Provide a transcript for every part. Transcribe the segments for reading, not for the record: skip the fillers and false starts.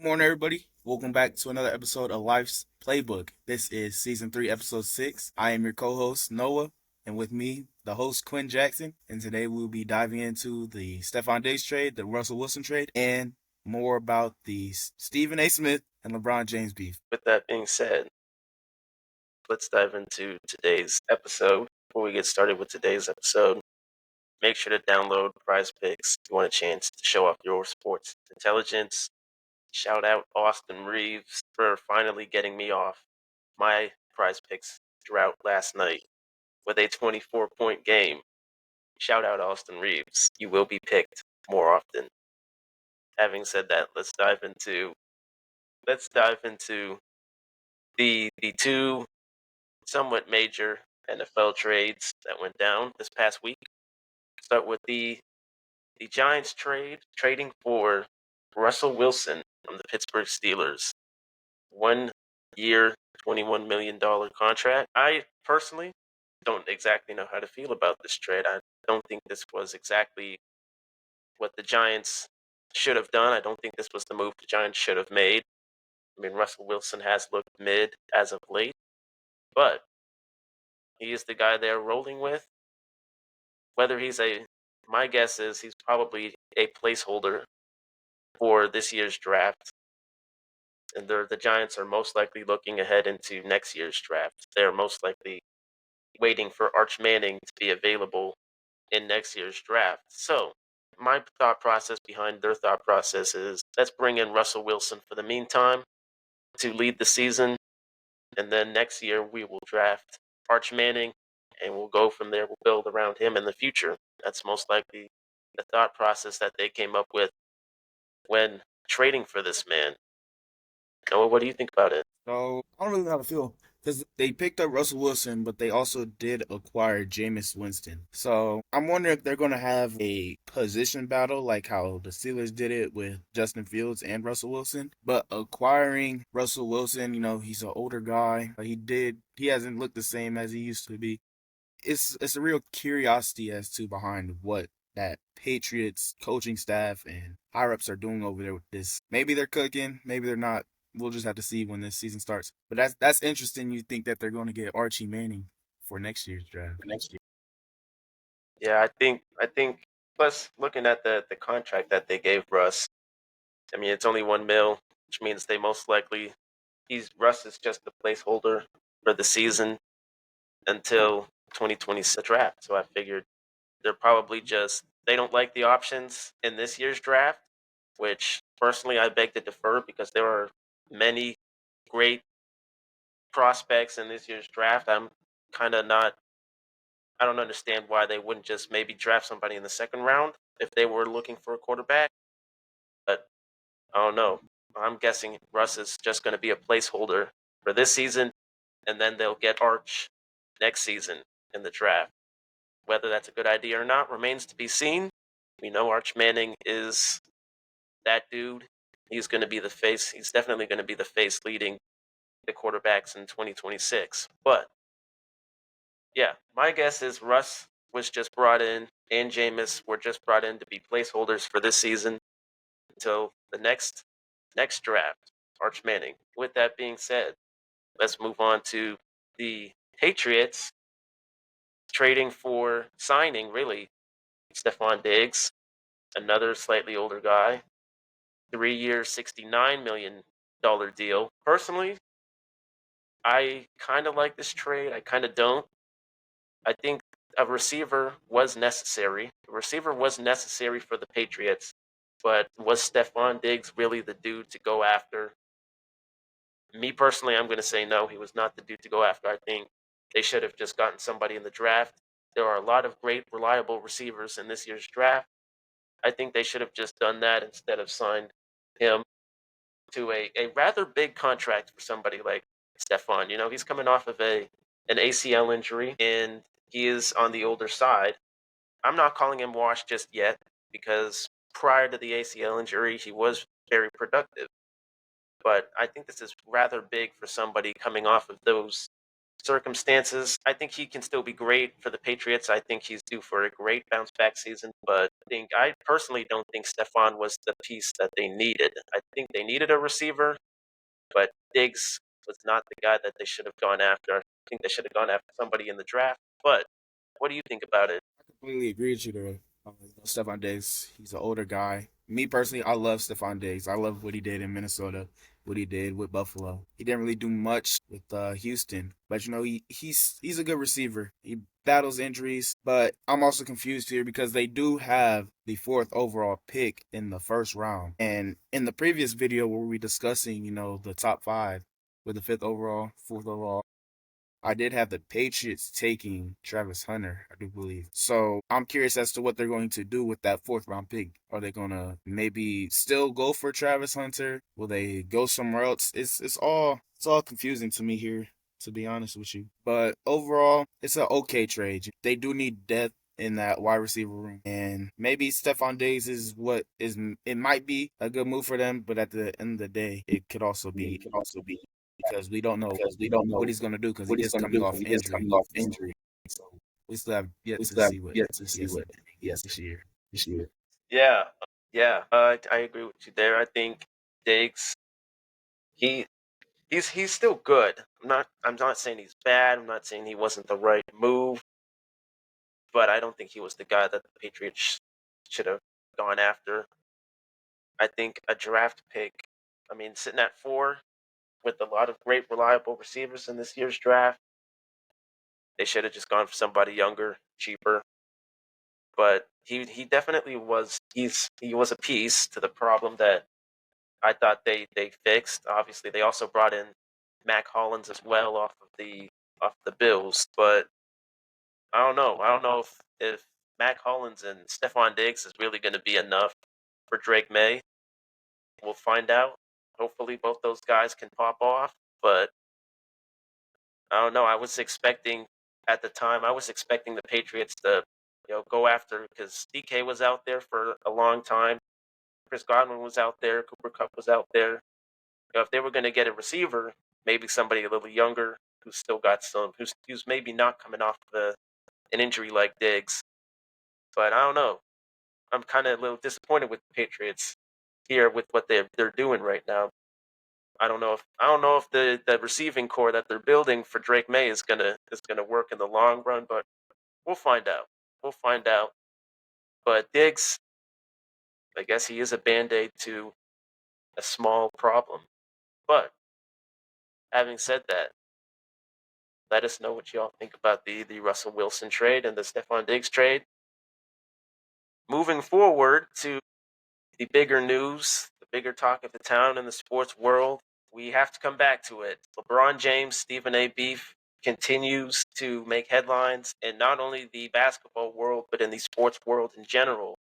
Morning, everybody. Welcome back to another episode of Life's Playbook. This is season 3, episode 6. I am your co-host Noah, and with me, the host Quinn Jackson. And today we'll be diving into the Stephon Diggs trade, the Russell Wilson trade, and more about the Stephen A. Smith and LeBron James beef. With that being said, let's dive into today's episode. Before we get started with today's episode, make sure to download Prize Picks if you want a chance to show off your sports intelligence. Shout out Austin Reeves for finally getting me off my Prize Picks drought last night with a 24-point game. Shout out Austin Reeves. You will be picked more often. Having said that, let's dive into the two somewhat major NFL trades that went down this past week. Start with the Giants trading for Russell Wilson from the Pittsburgh Steelers. 1 year, $21 million contract. I personally don't exactly know how to feel about this trade. I don't think this was exactly what the Giants should have done. I don't think this was the move the Giants should have made. I mean, Russell Wilson has looked mid as of late, but he is the guy they're rolling with. Whether my guess is he's probably a placeholder for this year's draft. And the Giants are most likely looking ahead into next year's draft. They're most likely waiting for Arch Manning to be available in next year's draft. So my thought process behind their thought process is let's bring in Russell Wilson for the meantime to lead the season. And then next year we will draft Arch Manning and we'll go from there. We'll build around him in the future. That's most likely the thought process that they came up with when trading for this man. Noah, what do you think about it? So, I don't really know how to feel because they picked up Russell Wilson, but they also did acquire Jameis Winston. So, I'm wondering if they're going to have a position battle like how the Steelers did it with Justin Fields and Russell Wilson. But acquiring Russell Wilson, he's an older guy. He hasn't looked the same as he used to be. It's a real curiosity as to behind what that Patriots coaching staff and higher ups are doing over there with this. Maybe they're cooking, maybe they're not. We'll just have to see when this season starts. But that's interesting. You think that they're going to get Archie Manning for next year's draft? Next year. Yeah, I think plus looking at the contract that they gave Russ, I mean it's only 1 mil, which means they most likely Russ is just a placeholder for the season until 2026 draft. So I figured they're probably they don't like the options in this year's draft, which personally I beg to defer because there are many great prospects in this year's draft. I'm kind of not I don't understand why they wouldn't just maybe draft somebody in the second round if they were looking for a quarterback. But I don't know. I'm guessing Russ is just going to be a placeholder for this season, and then they'll get Arch next season in the draft. Whether that's a good idea or not remains to be seen. We know Arch Manning is that dude. He's going to be the face. He's definitely going to be the face leading the quarterbacks in 2026. But yeah, my guess is Russ was just brought in and Jameis were just brought in to be placeholders for this season until the next draft, Arch Manning. With that being said, let's move on to the Patriots signing really Stephon Diggs, another slightly older guy, 3 year, $69 million deal. Personally, I kind of like this trade. I kind of don't. I think a receiver was necessary. A receiver was necessary for the Patriots, but was Stephon Diggs really the dude to go after? Me personally, I'm going to say no, he was not the dude to go after. I think they should have just gotten somebody in the draft. There are a lot of great, reliable receivers in this year's draft. I think they should have just done that instead of signed him to a rather big contract for somebody like Stephon. He's coming off of an ACL injury, and he is on the older side. I'm not calling him washed just yet because prior to the ACL injury, he was very productive. But I think this is rather big for somebody coming off of those circumstances. I think he can still be great for the Patriots. I think he's due for a great bounce back season, but I personally don't think Stephon was the piece that they needed. I think they needed a receiver, but Diggs was not the guy that they should have gone after. I think they should have gone after somebody in the draft. But what do you think about it? I completely agree with you there. Stephon Diggs, he's an older guy. Me personally, I love Stephon Diggs. I love what he did in Minnesota, what he did with Buffalo. He didn't really do much with Houston, but he's a good receiver. He battles injuries, but I'm also confused here because they do have the fourth overall pick in the first round. And in the previous video where we were discussing, the top five with the fifth overall, fourth overall, I did have the Patriots taking Travis Hunter, I do believe. So I'm curious as to what they're going to do with that fourth round pick. Are they gonna maybe still go for Travis Hunter? Will they go somewhere else? It's all confusing to me here, to be honest with you. But overall, it's an okay trade. They do need depth in that wide receiver room. And maybe Stephon Diggs is what is it might be a good move for them, but at the end of the day, it could also be because we don't know Because we don't what know he's going to do because what he he's is going to coming do because off he is injury. coming off So injury. So we still have yet we to still have see what yet to he see has what he has this year. this year. Yeah, yeah, I agree with you there. I think Diggs, he he's still good. I'm not saying he's bad. I'm not saying he wasn't the right move, but I don't think he was the guy that the Patriots should have gone after. I think a draft pick. I mean, sitting at 4 with a lot of great, reliable receivers in this year's draft, they should have just gone for somebody younger, cheaper. But he definitely was. He was a piece to the problem that I thought they fixed. Obviously, they also brought in Mac Hollins as well off the Bills, but I don't know. I don't know if Mac Hollins and Stephon Diggs is really going to be enough for Drake May. We'll find out. Hopefully, both those guys can pop off, but I don't know. At the time, I was expecting the Patriots to go after because DK was out there for a long time. Chris Godwin was out there. Cooper Kupp was out there. If they were going to get a receiver, maybe somebody a little younger who's still got who's maybe not coming off an injury like Diggs. But I don't know. I'm kind of a little disappointed with the Patriots here with what they're doing right now. I don't know if the receiving core that they're building for Drake May is gonna work in the long run, but we'll find out. We'll find out. But Diggs, I guess he is a band-aid to a small problem. But having said that, let us know what y'all think about the Russell Wilson trade and the Stephon Diggs trade. Moving forward to the bigger news, the bigger talk of the town in the sports world, we have to come back to it. LeBron James, Stephen A. beef continues to make headlines in not only the basketball world, but in the sports world in general.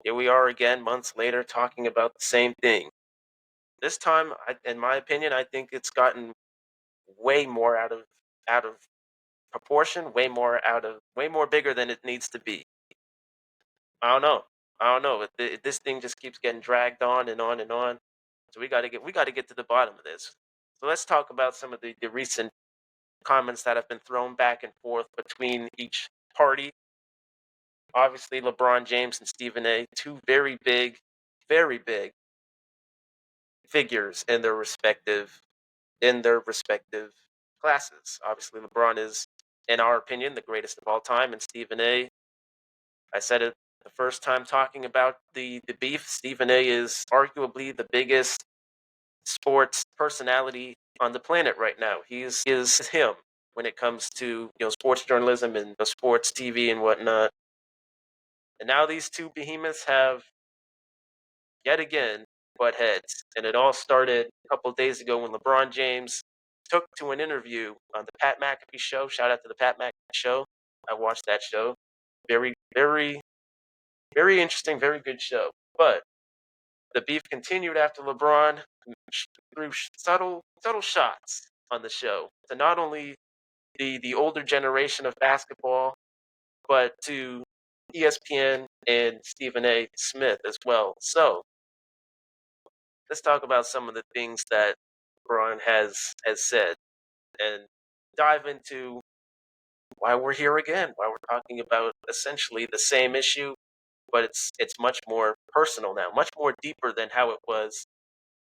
Here we are again, months later, talking about the same thing. This time, in my opinion, I think it's gotten way more out of proportion, way more bigger than it needs to be. I don't know. I don't know. This thing just keeps getting dragged on and on and on. So we got to get to the bottom of this. So let's talk about some of the recent comments that have been thrown back and forth between each party. Obviously, LeBron James and Stephen A. Two very big figures in their respective classes. Obviously, LeBron is, in our opinion, the greatest of all time, and Stephen A. I said it the first time talking about the beef. Stephen A. is arguably the biggest sports personality on the planet right now. He is him when it comes to sports journalism and sports TV and whatnot. And now these two behemoths have yet again butt heads, and it all started a couple of days ago when LeBron James took to an interview on the Pat McAfee show. Shout out to the Pat McAfee show. I watched that show. Very, very, very interesting, very good show. But the beef continued after LeBron threw subtle shots on the show to not only the older generation of basketball, but to ESPN and Stephen A. Smith as well. So let's talk about some of the things that LeBron has said. And dive into why we're here again, why we're talking about essentially the same issue, but it's much more personal now, much more deeper than how it was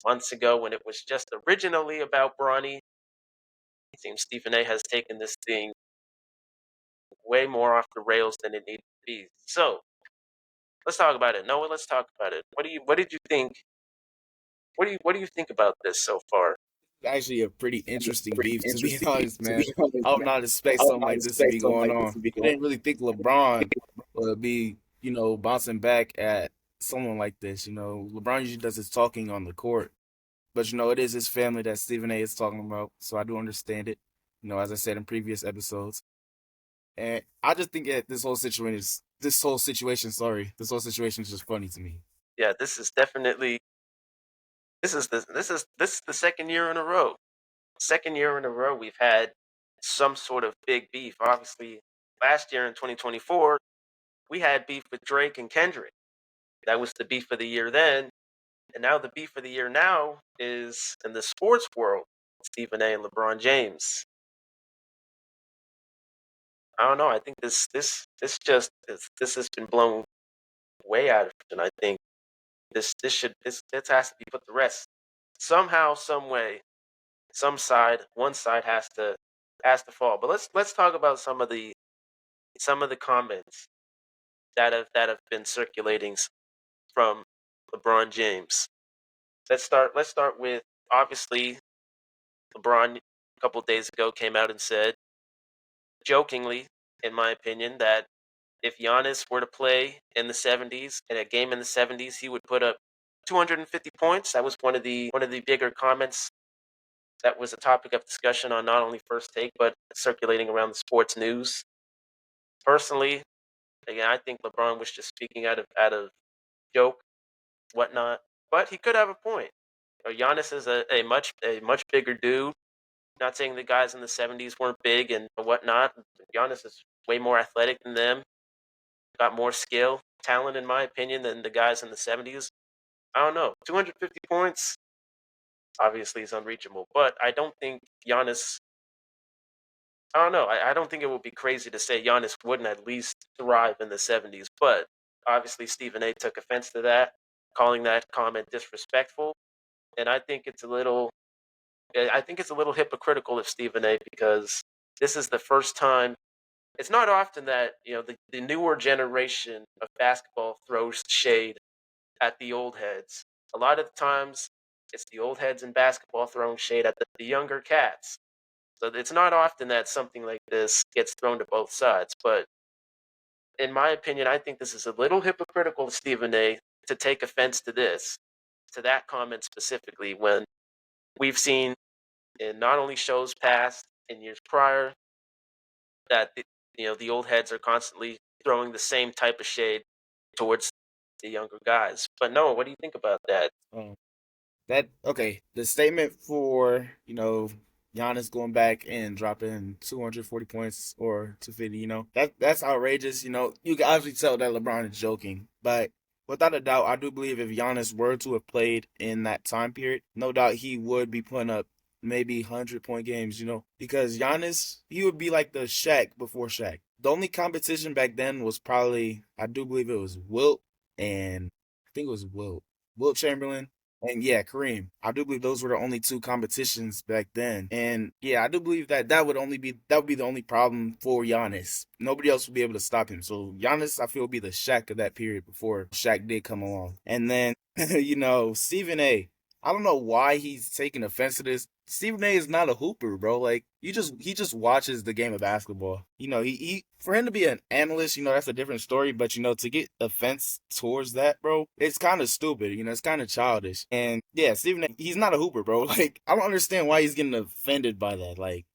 months ago when it was just originally about Bronny. It seems Stephen A has taken this thing way more off the rails than it needed to be. So let's talk about it. Noah, let's talk about it. What did you think? What do you think about this so far? Actually a pretty interesting Pretty beef, to be interesting beef, honest, to be man. honest, I would man. not expect I would something not like this to expect be something going like this on. to be I going didn't really think LeBron would be, bouncing back at someone like this. LeBron usually does his talking on the court, but it is his family that Stephen A is talking about, so I do understand it. As I said in previous episodes, and I just think that this whole situation is just funny to me. Yeah, this is definitely this is the second year in a row. Second year in a row we've had some sort of big beef. Obviously, last year in 2024, we had beef with Drake and Kendrick. That was the beef of the year then. And now the beef of the year now is in the sports world. Stephen A and LeBron James. I don't know. I think this has been blown way out of it, and I think this has to be put to rest somehow, some way. One side has to fall. But let's talk about some of the comments that have been circulating from LeBron James. Let's start with, obviously, LeBron a couple of days ago came out and said, jokingly, in my opinion, that if Giannis were to play in the 70s, in a game in the 70s, he would put up 250 points. That was one of the bigger comments that was a topic of discussion on not only First Take but circulating around the sports news. Personally, again, I think LeBron was just speaking out of joke, whatnot, but he could have a point. Giannis is a much bigger dude. Not saying the guys in the 70s weren't big and whatnot. Giannis is way more athletic than them, got more skill, talent, in my opinion, than the guys in the 70s. I don't know. 250 points, obviously, is unreachable, but I don't think Giannis. I don't know. I don't think it would be crazy to say Giannis wouldn't at least thrive in the 70s, but obviously Stephen A took offense to that, calling that comment disrespectful, and I think it's a little hypocritical of Stephen A because this is the first time. It's not often that the newer generation of basketball throws shade at the old heads. A lot of the times, it's the old heads in basketball throwing shade at the younger cats. So it's not often that something like this gets thrown to both sides. But in my opinion, I think this is a little hypocritical of Stephen A to take offense to this, to that comment specifically, when we've seen in not only shows past in years prior that the old heads are constantly throwing the same type of shade towards the younger guys. But no, what do you think about that? Um, That okay. The statement for Giannis going back and dropping 240 points or 250, that's outrageous. You can obviously tell that LeBron is joking, but without a doubt, I do believe if Giannis were to have played in that time period, no doubt he would be putting up maybe 100-point games. Because Giannis, he would be like the Shaq before Shaq. The only competition back then was probably, I do believe it was Wilt, and I think it was Wilt Chamberlain, and yeah, Kareem. I do believe those were the only two competitions back then. And yeah, I do believe that would be the only problem for Giannis. Nobody else would be able to stop him. So Giannis, I feel, would be the Shaq of that period before Shaq did come along. And then Stephen A. I don't know why he's taking offense to this. Stephen A is not a hooper, bro. Like he just watches the game of basketball. He for him to be an analyst, that's a different story. But to get offense towards that, bro, it's kind of stupid. It's kind of childish. And yeah, Stephen A, he's not a hooper, bro. Like I don't understand why he's getting offended by that. Like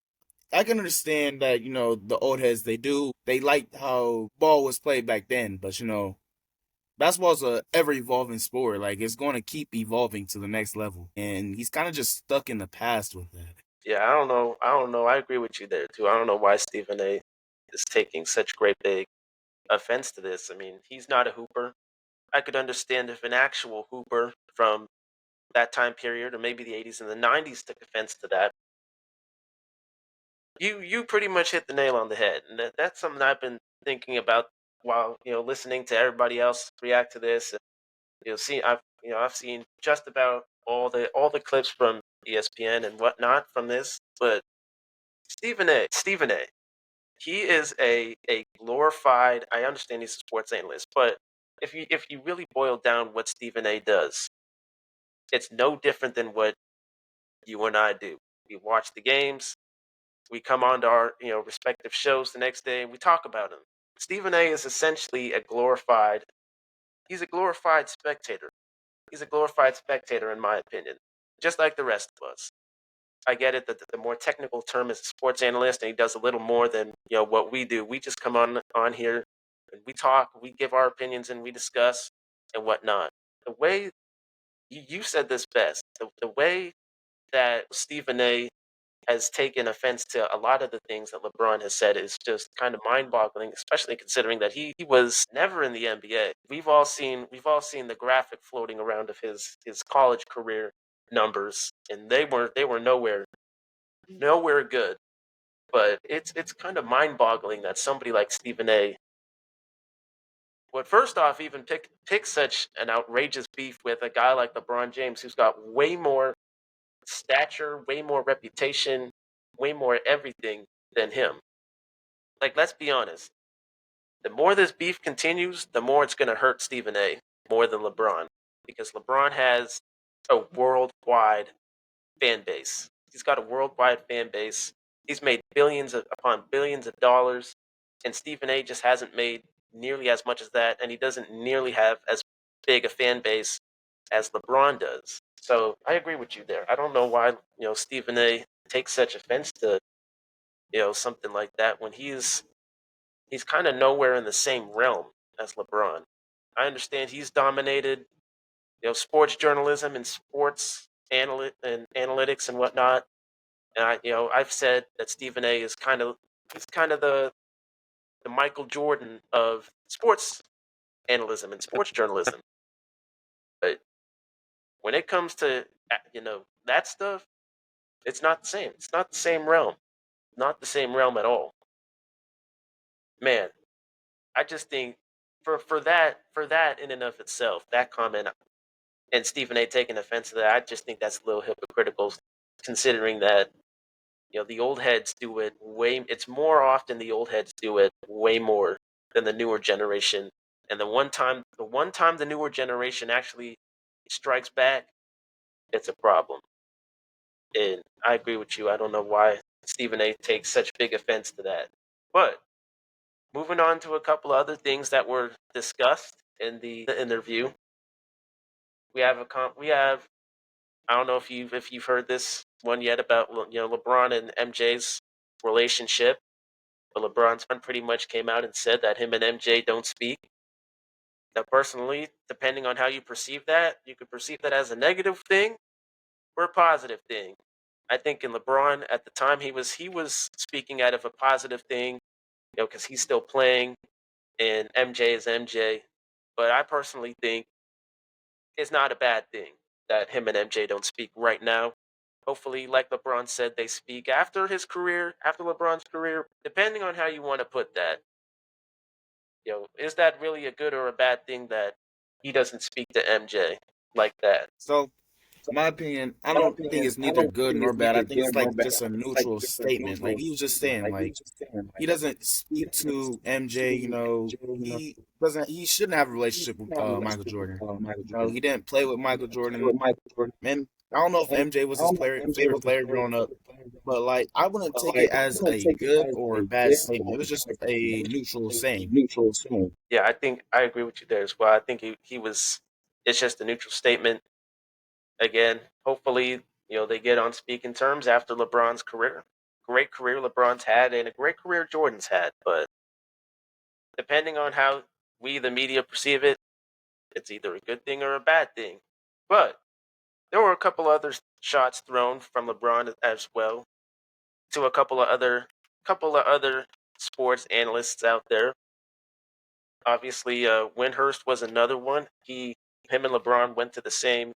I can understand that the old heads they like how ball was played back then, but basketball's a ever evolving sport. Like it's going to keep evolving to the next level, and he's kind of just stuck in the past with that. Yeah, I don't know. I don't know. I agree with you there too. I don't know why Stephen A is taking such great big offense to this. I mean, he's not a hooper. I could understand if an actual hooper from that time period, or maybe the 80s and the 90s, took offense to that. You pretty much hit the nail on the head, and that's something I've been thinking about while listening to everybody else react to this. And, see, I've seen just about all the clips from ESPN and whatnot from this, but Stephen A. He is a glorified. I understand he's a sports analyst, but if you really boil down what Stephen A. does, it's no different than what you and I do. We watch the games, we come on to our respective shows the next day, and we talk about them. Stephen A. is essentially a glorified. He's a glorified spectator. He's a glorified spectator, in my opinion, just like the rest of us. I get it that the more technical term is a sports analyst, and he does a little more than what we do. We just come on here and we talk, we give our opinions, and we discuss and whatnot. The way you said this best, the way that Stephen A. has taken offense to a lot of the things that LeBron has said is just kind of mind-boggling, especially considering that he was never in the NBA. We've all seen the graphic floating around of his college career numbers, and they were nowhere good. But it's kind of mind-boggling that somebody like Stephen A. would first off even pick such an outrageous beef with a guy like LeBron James, who's got way more stature, way more reputation, way more everything than him. Like, let's be honest. The more this beef continues, the more it's going to hurt Stephen A. more than LeBron, because LeBron has a worldwide fan base. He's got a worldwide fan base. He's made upon billions of dollars, and Stephen A. just hasn't made nearly as much as that, and he doesn't nearly have as big a fan base as LeBron does. So I agree with you there. I don't know why Stephen A. takes such offense to something like that when he's kind of nowhere in the same realm as LeBron. I understand he's dominated sports journalism and analytics and whatnot. And I've said that Stephen A. is kind of the Michael Jordan of sports analysis and sports journalism. But when it comes to that stuff, it's not the same. It's not the same realm. Not the same realm at all. Man, I just think for that in and of itself, that comment and Stephen A. taking offense to that, I just think that's a little hypocritical, considering that the old heads do it way. It's more often the old heads do it way more than the newer generation. And the one time the newer generation actually strikes back, it's a problem. And I agree with you. I don't know why Stephen A. takes such big offense to that. But moving on to a couple of other things that were discussed in the interview, we have. I don't know if you've heard this one yet about LeBron and MJ's relationship. But LeBron's son pretty much came out and said that him and MJ don't speak. Now, personally, depending on how you perceive that, you could perceive that as a negative thing or a positive thing. I think in LeBron at the time he was speaking out of a positive thing, because he's still playing and MJ is MJ. But I personally think it's not a bad thing that him and MJ don't speak right now. Hopefully, like LeBron said, they speak after LeBron's career, depending on how you want to put that. Is that really a good or a bad thing that he doesn't speak to MJ like that? So, my opinion, I don't think it's neither good nor bad. I think it's like just a neutral statement. Like he was just saying, like he doesn't speak to MJ. He shouldn't have a relationship with Michael Jordan. He didn't play with Michael Jordan, and I don't know if MJ was his favorite player growing up, but like I wouldn't take it as a good or bad statement. It was just a neutral saying. Yeah, I think I agree with you there as well. I think he was. It's just a neutral statement. Again, hopefully, they get on speaking terms after LeBron's career. Great career LeBron's had, and a great career Jordan's had. But depending on how we, the media, perceive it, it's either a good thing or a bad thing. But there were a couple other shots thrown from LeBron as well to a couple of other sports analysts out there. Obviously, Windhurst was another one. Him and LeBron went to the same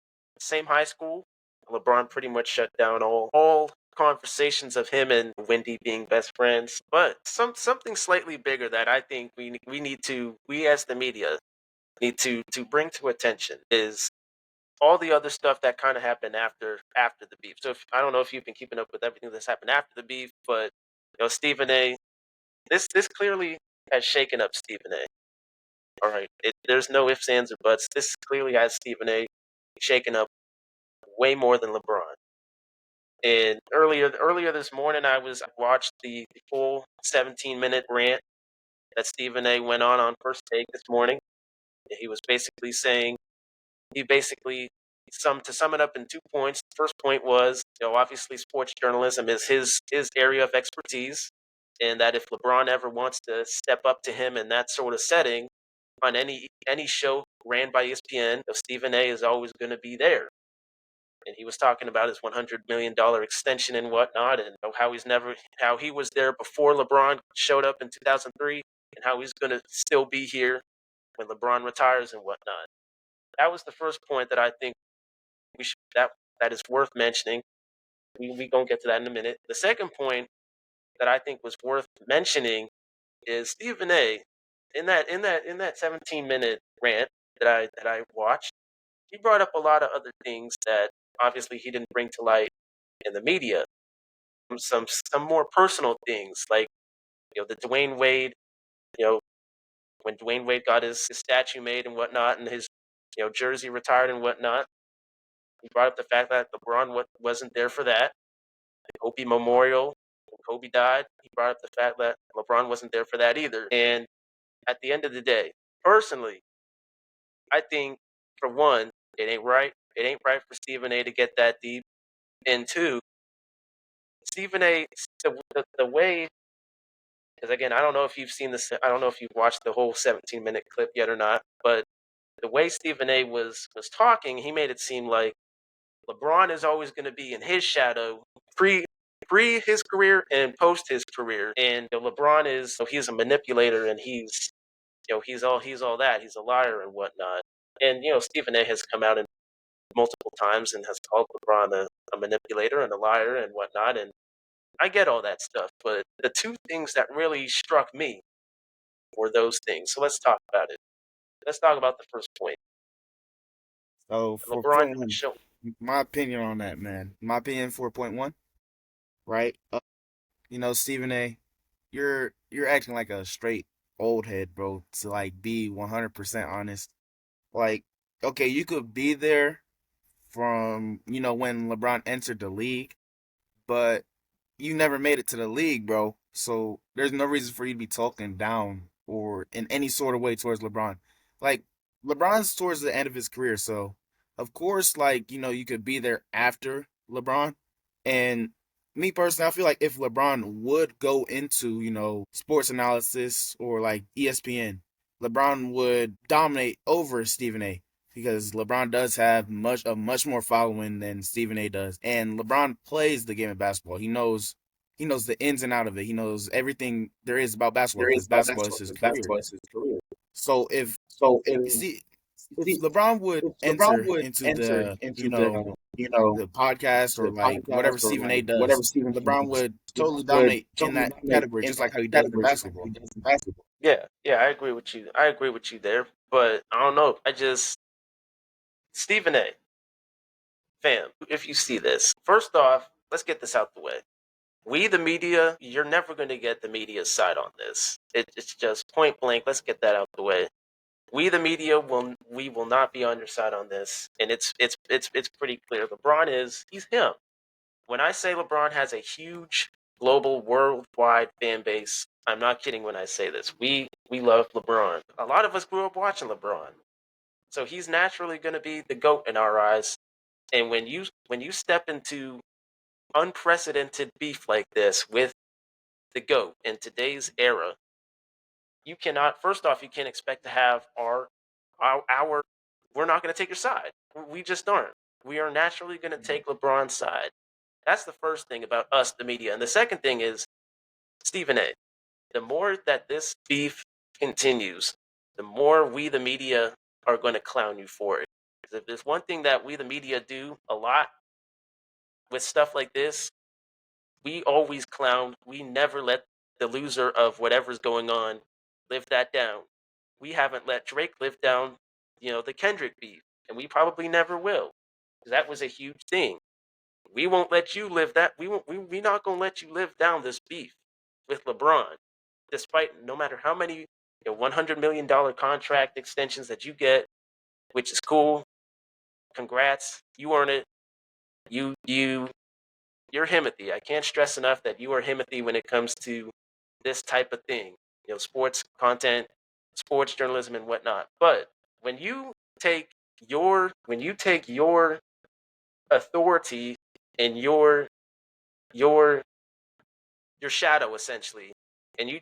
high school. LeBron pretty much shut down all conversations of him and Wendy being best friends, but something slightly bigger that I think we as the media need to bring to attention is all the other stuff that kind of happened after the beef. So I don't know if you've been keeping up with everything that's happened after the beef, but Stephen A. This clearly has shaken up Stephen A. All right, there's no ifs, ands, or buts. This clearly has Stephen A. shaken up way more than LeBron. And earlier this morning, I watched the full 17-minute rant that Stephen A. went on First Take this morning. He was basically saying he basically to sum it up in 2 points. The first point was, obviously sports journalism is his area of expertise, and that if LeBron ever wants to step up to him in that sort of setting on any show ran by ESPN, Stephen A. is always going to be there. And he was talking about his $100 million extension and whatnot, and how he was there before LeBron showed up in 2003, and how he's going to still be here when LeBron retires and whatnot. That was the first point that I think we should that is worth mentioning. We gonna get to that in a minute. The second point that I think was worth mentioning is Stephen A. In that 17-minute rant that I watched, he brought up a lot of other things that obviously he didn't bring to light in the media. Some more personal things like the Dwayne Wade, you know when Dwayne Wade got his statue made and whatnot, and his jersey retired and whatnot. He brought up the fact that LeBron wasn't there for that. The Kobe Memorial, when Kobe died, he brought up the fact that LeBron wasn't there for that either. And at the end of the day, personally, I think for one, it ain't right. It ain't right for Stephen A. to get that deep. And two, Stephen A. The way, because again, I don't know if you've seen this. I don't know if you've watched the whole 17-minute clip yet or not. But the way Stephen A. was talking, he made it seem like LeBron is always going to be in his shadow pre his career and post his career, and LeBron he's a manipulator, and he's all that, he's a liar and whatnot. And Stephen A. has come out in multiple times and has called LeBron a manipulator and a liar and whatnot, and I get all that stuff, but the two things that really struck me were those things. So let's talk about it. Let's talk about the first point. So for LeBron point one, show. my opinion on that, man. My opinion for point one, right? Stephen A, you're acting like a straight old head, bro. To like be 100% honest, like, okay, you could be there from when LeBron entered the league, but you never made it to the league, bro. So there's no reason for you to be talking down or in any sort of way towards LeBron. Like, LeBron's towards the end of his career, so of course, like, you could be there after LeBron. And me personally, I feel like if LeBron would go into, sports analysis or like ESPN, LeBron would dominate over Stephen A, because LeBron does have much more following than Stephen A does, and LeBron plays the game of basketball. He knows the ins and out of it. He knows everything there is about basketball because basketball is his career. So see if LeBron would enter into the podcast or like whatever Stephen A does, LeBron would totally dominate in that category, just like how he does in basketball. Yeah, yeah, I agree with you. I agree with you there, but I don't know. Stephen A. Fam, if you see this, first off, let's get this out the way. We, the media, you're never going to get the media's side on this. It's just point blank. Let's get that out the way. We, the media, we will not be on your side on this, and it's pretty clear. He's him. When I say LeBron has a huge global, worldwide fan base, I'm not kidding when I say this. We love LeBron. A lot of us grew up watching LeBron, so he's naturally going to be the GOAT in our eyes. And when you step into unprecedented beef like this with the GOAT in today's era, you cannot. First off, you can't expect to have our. We're not going to take your side. We just aren't. We are naturally going to take LeBron's side. That's the first thing about us, the media. And the second thing is Stephen A. The more that this beef continues, the more we, the media, are going to clown you for it. Because if there's one thing that we, the media, do a lot with stuff like this, We always clown. We never let the loser of whatever's going on live that down. We haven't let Drake live down, the Kendrick beef, and we probably never will. That was a huge thing. We won't let you live that. We not gonna let you live down this beef with LeBron, despite no matter how many $100 million contract extensions that you get, which is cool. Congrats, you earn it. You're Himothy. I can't stress enough that you are Himothy when it comes to this type of thing. Sports content, sports journalism, and whatnot. But when you take your authority and your your shadow essentially, and you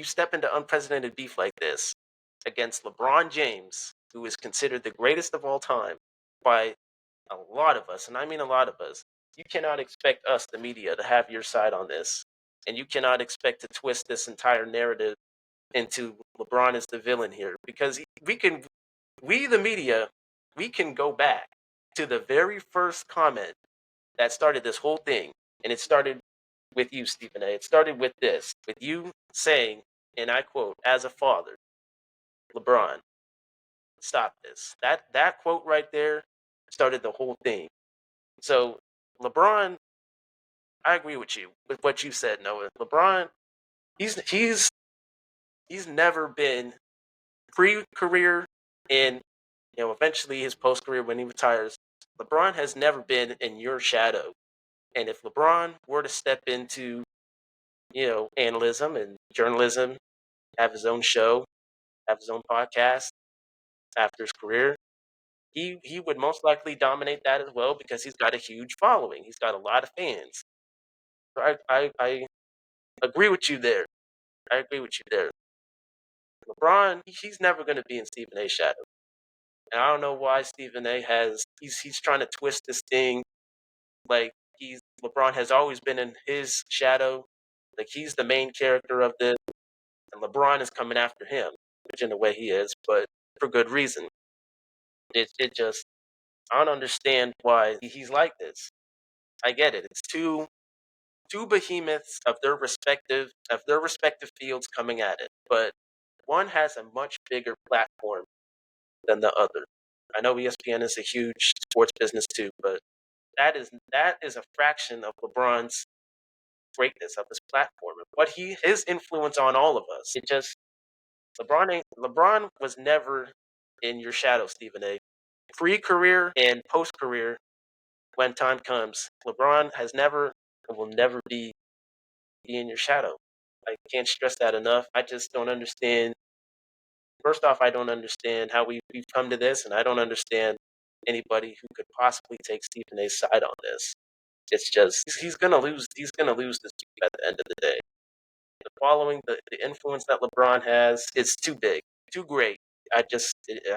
step into unprecedented beef like this against LeBron James, who is considered the greatest of all time by a lot of us, and I mean a lot of us, you cannot expect us, the media, to have your side on this. And you cannot expect to twist this entire narrative into LeBron is the villain here. Because we, the media, we can go back to the very first comment that started this whole thing. And it started with you, Stephen A. It started with this, with you saying, and I quote, as a father, LeBron, stop this. That quote right there started the whole thing. So LeBron, I agree with you with what you said, Noah. LeBron, he's never been pre-career and eventually his post-career when he retires. LeBron has never been in your shadow. And if LeBron were to step into analysis and journalism, have his own show, have his own podcast after his career, he would most likely dominate that as well because he's got a huge following. He's got a lot of fans. So I agree with you there. I agree with you there. LeBron, he's never going to be in Stephen A's shadow. And I don't know why Stephen A he's trying to twist this thing like LeBron has always been in his shadow, like he's the main character of this, and LeBron is coming after him, which in a way he is, but for good reason. It just I don't understand why he's like this. I get it. It's two behemoths of their respective fields coming at it, but one has a much bigger platform than the other. I know ESPN is a huge sports business too, but that is a fraction of LeBron's greatness of his platform and what his influence on all of us. It just LeBron was never in your shadow, Stephen A. Pre-career and post-career, when time comes, LeBron has never and will never be in your shadow. I can't stress that enough. I just don't understand. First off, I don't understand how we've come to this, and I don't understand anybody who could possibly take Stephen A's side on this. It's just he's gonna lose. He's gonna lose this at the end of the day. The following, the influence that LeBron has, is too big, too great. I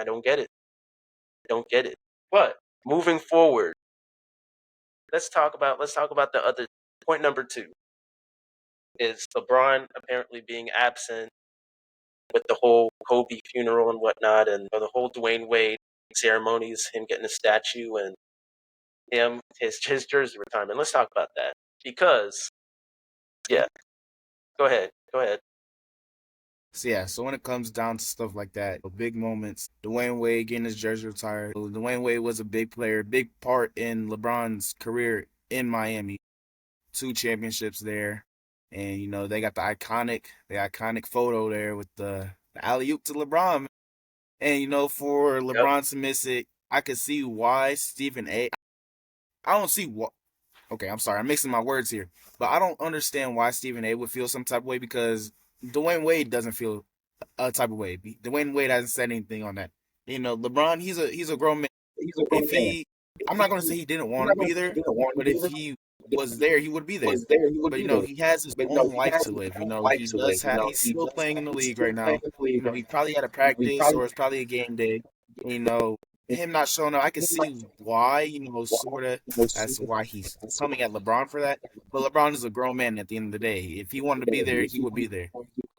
don't get it. I don't get it. But moving forward, let's talk about the other point. Number two is LeBron apparently being absent with the whole Kobe funeral and whatnot, and the whole Dwayne Wade ceremonies, him getting a statue, and his jersey retirement. Let's talk about that because yeah, go ahead. So yeah, so when it comes down to stuff like that, big moments, Dwayne Wade getting his jersey retired. Dwayne Wade was a big player, big part in LeBron's career in Miami. 2 championships there, and they got the iconic photo there with the alley oop to LeBron. And for Yep. LeBron to miss it, I could see why Stephen A. I don't see what. Okay, I'm sorry, I'm mixing my words here, but I don't understand why Stephen A. would feel some type of way because Dwayne Wade doesn't feel a type of way. Dwayne Wade hasn't said anything on that. LeBron, he's a grown man. He's a grown If man. he, I'm If not gonna he, say he didn't I'm want to not be going to say there, he didn't want but to be if there, he but if was he there, he would be there. was there, he would But be there. he has his But own he life has to his live. own He life to live. does have. He's He still does playing have. in the He's league still right playing now. in the league right He now. probably had a We practice probably or it's probably a game day. You know, him not showing up, I can see why. Sort of as to why he's coming at LeBron for that. But LeBron is a grown man at the end of the day. If he wanted to be there, he would be there,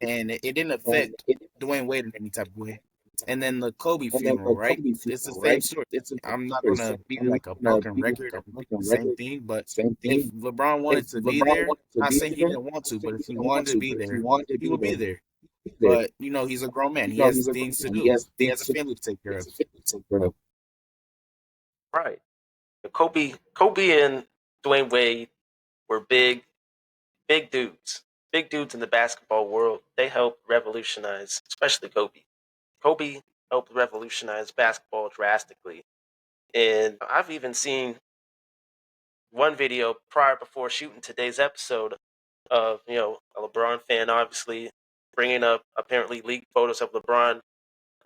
and it didn't affect Dwayne Wade in any type of way. And then the Kobe And then funeral, the right? Kobe It's the funeral, same right? story. It's a I'm not story. gonna So be I'm not like a gonna broken be like record a and repeat broken the same record. thing, but Same if thing. LeBron If wanted to be LeBron there, wanted to not be saying he there, didn't want not to, saying but he if he didn't want wanted to to, be but if he there, wanted to he be would be there, there. he'd be there. But he's a grown man. You He know, has he's a grown things to man. He do. has He things has a to do. family to take He care has of. a family to take care of. Right. Kobe and Dwayne Wade were big dudes. Big dudes in the basketball world. They helped revolutionize, especially Kobe. Kobe helped revolutionize basketball drastically. And I've even seen one video prior before shooting today's episode of, a LeBron fan obviously bringing up apparently leaked photos of LeBron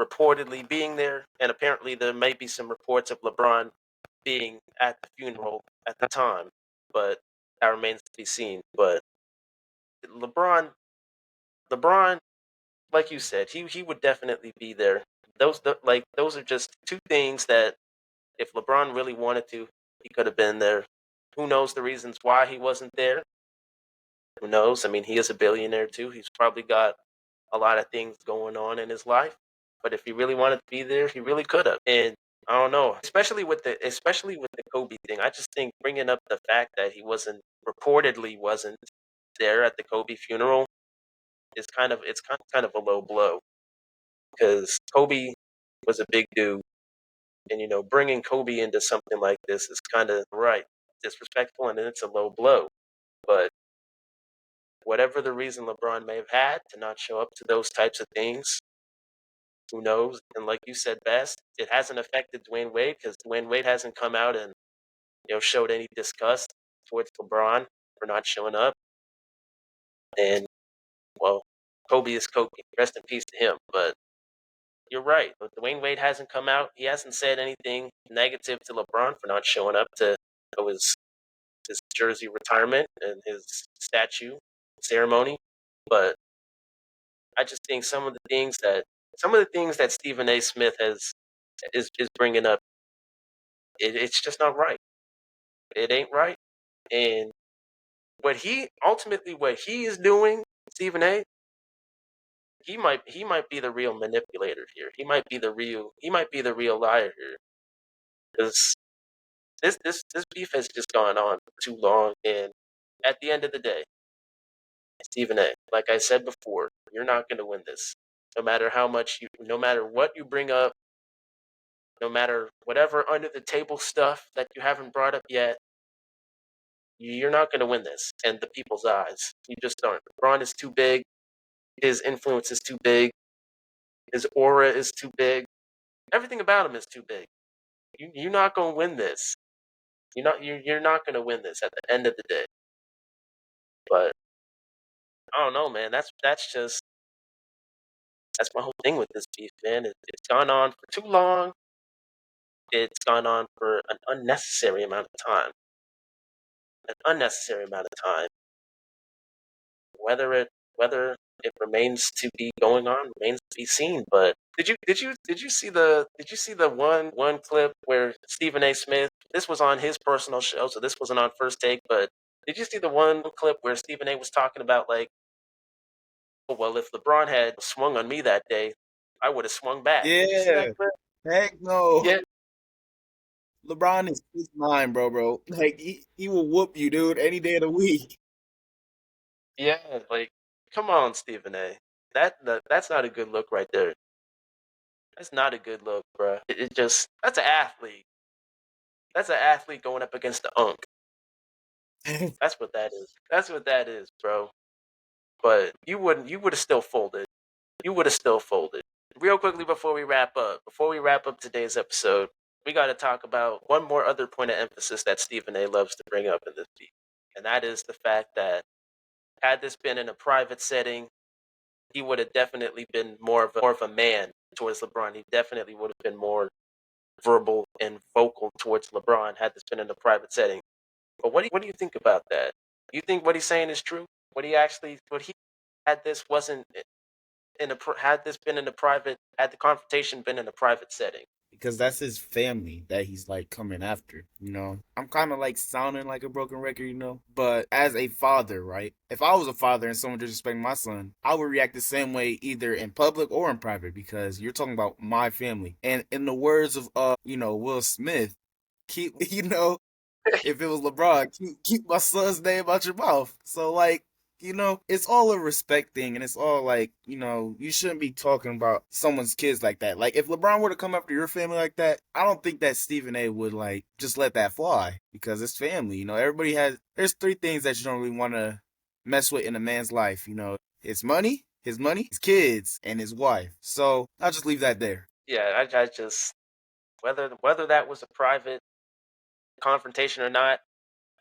reportedly being there. And apparently there may be some reports of LeBron being at the funeral at the time, but that remains to be seen. But LeBron, LeBron, like you said, he would definitely be there. Those are just two things that if LeBron really wanted to, he could have been there. Who knows the reasons why he wasn't there? Who knows? I mean, he is a billionaire too. He's probably got a lot of things going on in his life. But if he really wanted to be there, he really could have. And I don't know, especially with the Kobe thing. I just think bringing up the fact that he wasn't there at the Kobe funeral is kind of a low blow because Kobe was a big dude, and bringing Kobe into something like this is kind of right disrespectful, and it's a low blow. But whatever the reason LeBron may have had to not show up to those types of things, who knows? And like you said best, it hasn't affected Dwayne Wade because Dwayne Wade hasn't come out and showed any disgust towards LeBron for not showing up. And well, Kobe is Kobe. Rest in peace to him. But you're right. But Dwayne Wade hasn't come out. He hasn't said anything negative to LeBron for not showing up to his jersey retirement and his statue ceremony. But I just think some of the things that Stephen A. Smith is bringing up, it's just not right. It ain't right. And what he is doing, Stephen A. He might be the real manipulator here. He might be the real liar here. Because this beef has just gone on for too long. And at the end of the day, Stephen A., like I said before, you're not going to win this. No matter what you bring up, no matter whatever under the table stuff that you haven't brought up yet, you're not going to win this in the people's eyes. You just aren't. LeBron is too big. His influence is too big. His aura is too big. Everything about him is too big. You're not going to win this. You're not going to win this at the end of the day. But I don't know, man. That's my whole thing with this beef, man. It's gone on for too long. It's gone on for an unnecessary amount of time. An unnecessary amount of time. Whether it remains to be going on remains to be seen. But did you see the one clip where Stephen A. Smith, this was on his personal show, so this wasn't on First Take, but did you see the one clip where Stephen A. was talking about like, oh, well, if LeBron had swung on me that day, I would have swung back. Did you see that Yeah. clip? Heck no. Yeah, LeBron is 6'9", bro. Like he will whoop you, dude, any day of the week. yeah. Like, come on, Stephen A. That's not a good look right there. That's not a good look, bro. It just that's an athlete. That's an athlete going up against the unk. That's what that is. That's what that is, bro. But you would have still folded. You would have still folded. Real quickly before we wrap up today's episode, we got to talk about one more other point of emphasis that Stephen A. loves to bring up in this beat, and that is the fact that had this been in a private setting, he would have definitely been more of a man towards LeBron. He definitely would have been more verbal and vocal towards LeBron had this been in a private setting. But what do you think about that? You think what he's saying is true? What he had this wasn't in a had this been in a private had the confrontation been in a private setting? because that's his family that he's like coming after, you know. I'm kind of like sounding like a broken record, you know, but as a father, right? If I was a father and someone disrespecting my son, I would react the same way either in public or in private because you're talking about my family. And in the words of Will Smith, keep if it was LeBron, keep my son's name out your mouth. So like, it's all a respect thing, and it's all like, you shouldn't be talking about someone's kids like that. Like if LeBron were to come after your family like that, I don't think that Stephen A would like just let that fly because it's family. There's three things that you don't really want to mess with in a man's life. His money, his kids, and his wife. So I'll just leave that there. Yeah, I just whether that was a private confrontation or not,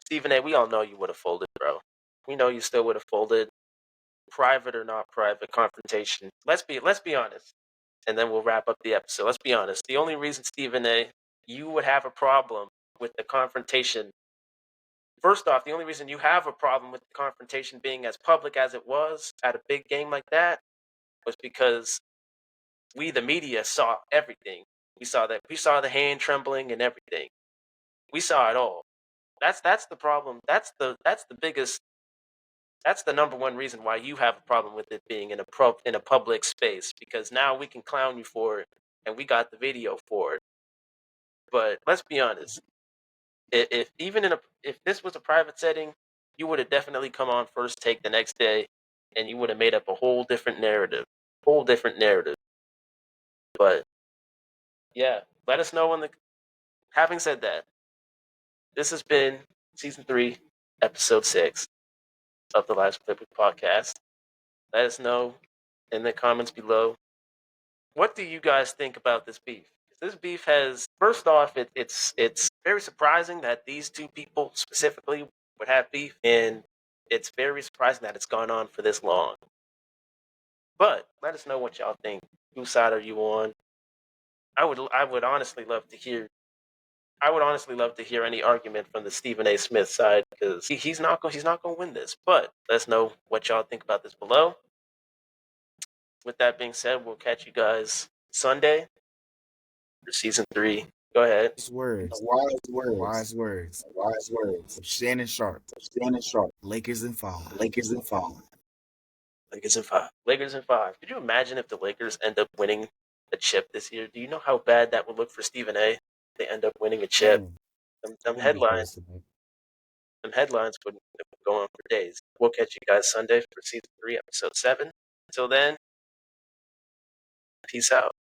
Stephen A, we all know you would have folded, bro. We know you still would have folded, private or not private confrontation. Let's be honest, and then we'll wrap up the episode. Let's be honest. The only reason Stephen A, you would have a problem with the confrontation. First off, the only reason you have a problem with the confrontation being as public as it was at a big game like that was because we, the media, saw everything. We saw the hand trembling and everything. We saw it all. That's the problem. That's the biggest. That's the number one reason why you have a problem with it being in a public space, because now we can clown you for it and we got the video for it. But let's be honest. If even if this was a private setting, you would have definitely come on First Take the next day, and you would have made up a whole different narrative. Whole different narrative. But yeah, let us know when the. Having said that, this has been season 3, episode 6 of the Life'sPlaybook podcast. Let us know in the comments below. What do you guys think about this beef? This beef has, first off, it's very surprising that these two people specifically would have beef, and it's very surprising that it's gone on for this long. But let us know what y'all think. Whose side are you on? I would honestly love to hear. I would honestly love to hear any argument from the Stephen A. Smith side, because he's not going to win this. But let us know what y'all think about this below. With that being said, we'll catch you guys Sunday for season 3. Go ahead. Wise words. Wise words. Wise words. Wise words. Shannon Sharp. Shannon Sharp. Lakers in 5. Lakers in 5. Lakers in 5. Lakers in 5. Could you imagine if the Lakers end up winning a chip this year? Do you know how bad that would look for Stephen A? If they end up winning a chip. Man, Them wouldn't be headlines, possible. would go on for days. We'll catch you guys Sunday for season 3, episode 7. Until then, peace out.